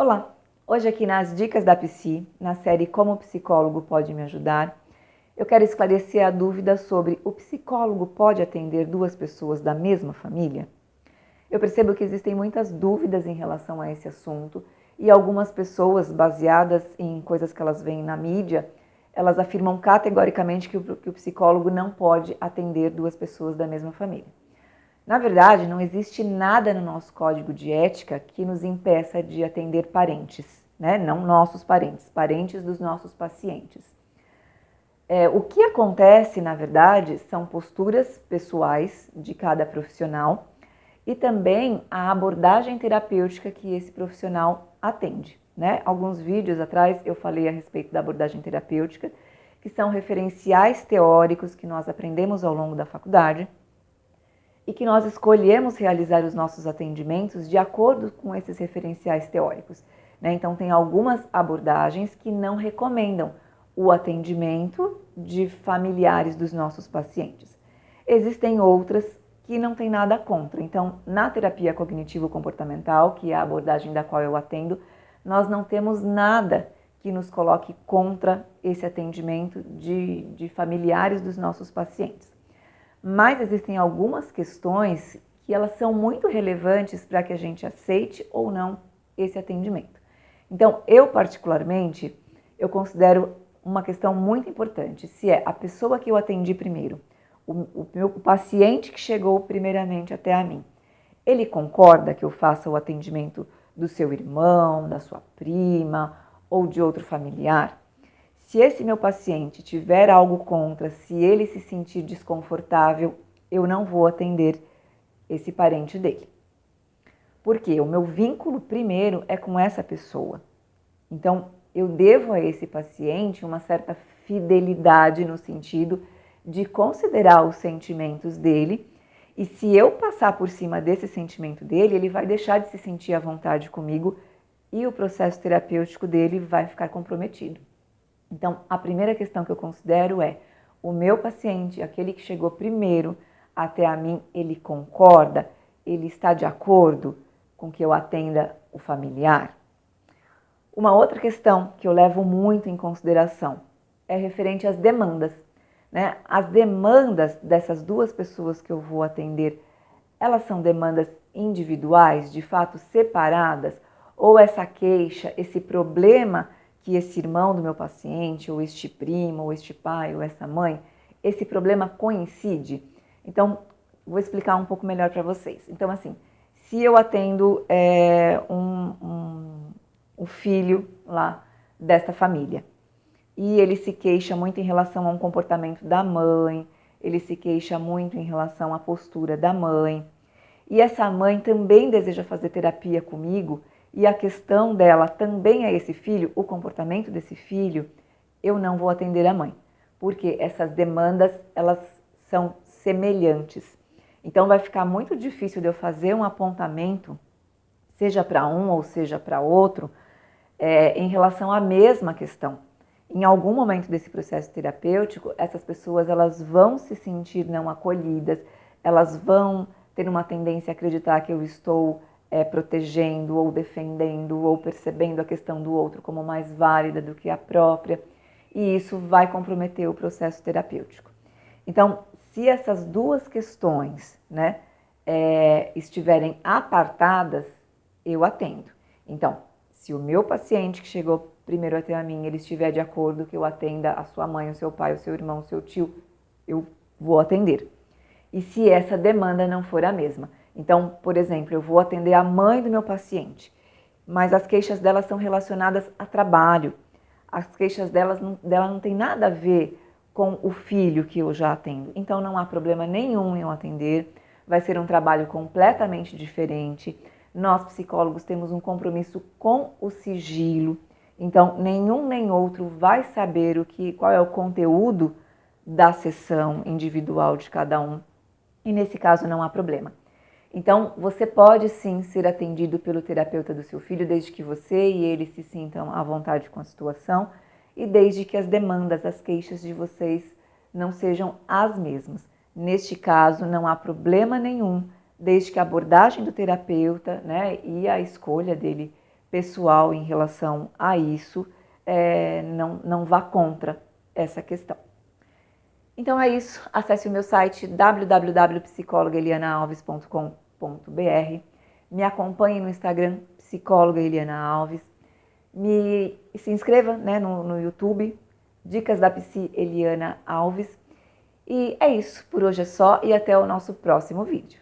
Olá! Hoje aqui nas Dicas da Psi, na série Como o Psicólogo Pode Me Ajudar, eu quero esclarecer a dúvida sobre o psicólogo pode atender duas pessoas da mesma família? Eu percebo que existem muitas dúvidas em relação a esse assunto e algumas pessoas, baseadas em coisas que elas veem na mídia, elas afirmam categoricamente que o psicólogo não pode atender duas pessoas da mesma família. Na verdade, não existe nada no nosso código de ética que nos impeça de atender parentes, né? Não nossos parentes, parentes dos nossos pacientes. O que acontece, na verdade, são posturas pessoais de cada profissional e também a abordagem terapêutica que esse profissional atende, né? Alguns vídeos atrás eu falei a respeito da abordagem terapêutica, que são referenciais teóricos que nós aprendemos ao longo da faculdade, e que nós escolhemos realizar os nossos atendimentos de acordo com esses referenciais teóricos, né? Então, tem algumas abordagens que não recomendam o atendimento de familiares dos nossos pacientes. Existem outras que não tem nada contra. Então, na terapia cognitivo-comportamental, que é a abordagem da qual eu atendo, nós não temos nada que nos coloque contra esse atendimento de familiares dos nossos pacientes. Mas existem algumas questões que elas são muito relevantes para que a gente aceite ou não esse atendimento. Então, eu particularmente, eu considero uma questão muito importante, se é a pessoa que eu atendi primeiro, o meu paciente que chegou primeiramente até a mim, ele concorda que eu faça o atendimento do seu irmão, da sua prima ou de outro familiar? Se esse meu paciente tiver algo contra, se ele se sentir desconfortável, eu não vou atender esse parente dele. Porque o meu vínculo primeiro é com essa pessoa. Então, eu devo a esse paciente uma certa fidelidade no sentido de considerar os sentimentos dele, e se eu passar por cima desse sentimento dele, ele vai deixar de se sentir à vontade comigo e o processo terapêutico dele vai ficar comprometido. Então, a primeira questão que eu considero é: o meu paciente, aquele que chegou primeiro até a mim, ele concorda? Ele está de acordo com que eu atenda o familiar? Uma outra questão que eu levo muito em consideração é referente às demandas, né? As demandas dessas duas pessoas que eu vou atender, elas são demandas individuais, de fato separadas? Ou essa queixa, esse problema que esse irmão do meu paciente, ou este primo, ou este pai, ou essa mãe, esse problema coincide? Então, vou explicar um pouco melhor para vocês. Então, assim, se eu atendo um filho lá desta família, e ele se queixa muito em relação a um comportamento da mãe, ele se queixa muito em relação à postura da mãe, e essa mãe também deseja fazer terapia comigo, e a questão dela também é esse filho, o comportamento desse filho, eu não vou atender a mãe, porque essas demandas, elas são semelhantes. Então vai ficar muito difícil de eu fazer um apontamento, seja para um ou seja para outro, em relação à mesma questão. Em algum momento desse processo terapêutico, essas pessoas elas vão se sentir não acolhidas, elas vão ter uma tendência a acreditar que eu estou protegendo ou defendendo ou percebendo a questão do outro como mais válida do que a própria, e isso vai comprometer o processo terapêutico. Então, se essas duas questões, né, estiverem apartadas, eu atendo. Então, se o meu paciente que chegou primeiro até a mim, ele estiver de acordo que eu atenda a sua mãe, o seu pai, o seu irmão, o seu tio, eu vou atender. E se essa demanda não for a mesma? Então, por exemplo, eu vou atender a mãe do meu paciente, mas as queixas dela são relacionadas a trabalho. As queixas dela não tem nada a ver com o filho que eu já atendo. Então, não há problema nenhum em eu atender. Vai ser um trabalho completamente diferente. Nós, psicólogos, temos um compromisso com o sigilo. Então, nenhum nem outro vai saber qual é o conteúdo da sessão individual de cada um. E nesse caso não há problema. Então, você pode sim ser atendido pelo terapeuta do seu filho, desde que você e ele se sintam à vontade com a situação e desde que as demandas, as queixas de vocês não sejam as mesmas. Neste caso, não há problema nenhum, desde que a abordagem do terapeuta, né, e a escolha dele pessoal em relação a isso, não vá contra essa questão. Então é isso, acesse o meu site www.psicologaelianaalves.com.br, me acompanhe no Instagram, psicóloga Eliana Alves, se inscreva, né, no YouTube, Dicas da Psi Eliana Alves. E é isso, por hoje é só e até o nosso próximo vídeo.